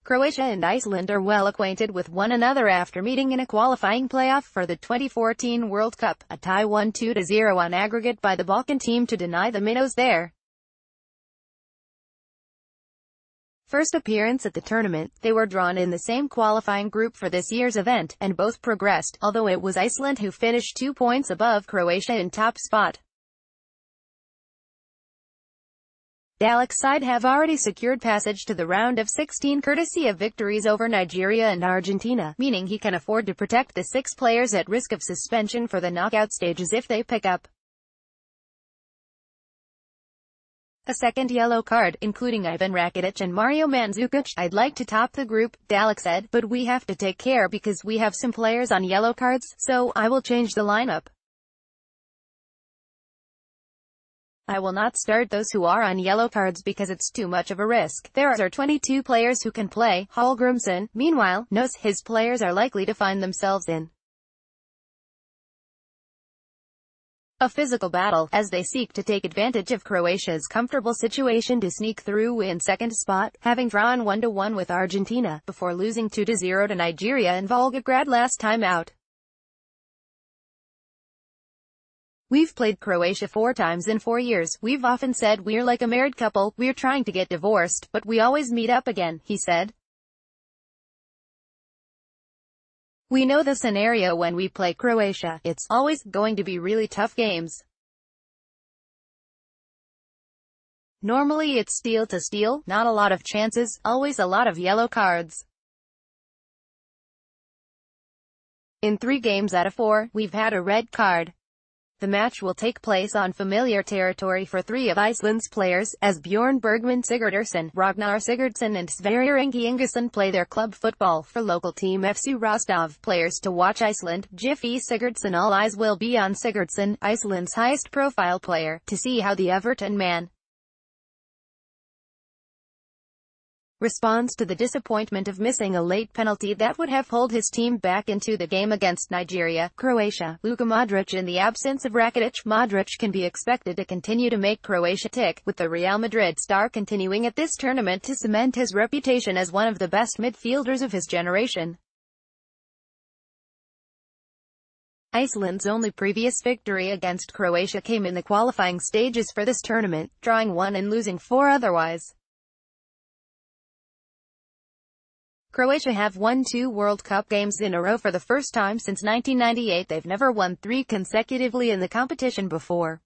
Croatia and Iceland are well acquainted with one another after meeting in a qualifying playoff for the 2014 World Cup, a tie won 2-0 on aggregate by the Balkan team to deny the Minnows their first appearance at the tournament. They were drawn in the same qualifying group for this year's event, and both progressed, although it was Iceland who finished 2 points above Croatia in top spot. Dalic's side have already secured passage to the round of 16 courtesy of victories over Nigeria and Argentina, meaning he can afford to protect the 6 players at risk of suspension for the knockout stages if they pick up a second yellow card, including Ivan Rakitic and Mario Mandzukic. I'd like to top the group, Dalic said, but we have to take care because we have some players on yellow cards, so I will change the lineup. I will not start those who are on yellow cards because it's too much of a risk. There are 22 players who can play. Hallgrimsson, meanwhile, knows his players are likely to find themselves in a physical battle, as they seek to take advantage of Croatia's comfortable situation to sneak through in second spot, having drawn 1-1 with Argentina, before losing 2-0 to Nigeria in Volgograd last time out. We've played Croatia 4 times in 4 years. We've often said we're like a married couple, we're trying to get divorced, but we always meet up again, he said. We know the scenario when we play Croatia. It's always going to be really tough games. Normally it's steal to steal, not a lot of chances, always a lot of yellow cards. In 3 games out of 4, we've had a red card. The match will take place on familiar territory for 3 of Iceland's players, as Bjorn Bergman Sigurðarson, Ragnar Sigurdsson and Sverrir Ingi Ingesson play their club football for local team FC Rostov. Players to watch Iceland, Gylfi Sigurdsson. All eyes will be on Sigurdsson, Iceland's highest profile player, to see how the Everton man responds to the disappointment of missing a late penalty that would have pulled his team back into the game against Nigeria. Croatia, Luka Modric. In the absence of Rakitic, Modric can be expected to continue to make Croatia tick, with the Real Madrid star continuing at this tournament to cement his reputation as one of the best midfielders of his generation. Iceland's only previous victory against Croatia came in the qualifying stages for this tournament, drawing 1 and losing 4 otherwise. Croatia have won 2 World Cup games in a row for the first time since 1998. They've never won 3 consecutively in the competition before.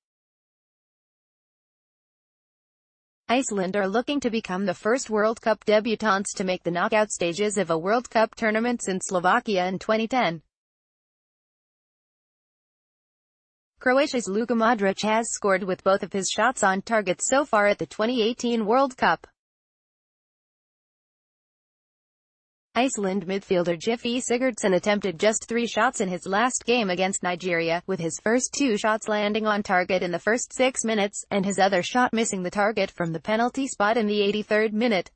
Iceland are looking to become the first World Cup debutants to make the knockout stages of a World Cup tournament since Slovakia in 2010. Croatia's Luka Modric has scored with both of his shots on target so far at the 2018 World Cup. Iceland midfielder Gylfi Sigurdsson attempted just 3 shots in his last game against Nigeria, with his first 2 shots landing on target in the first 6 minutes, and his other shot missing the target from the penalty spot in the 83rd minute.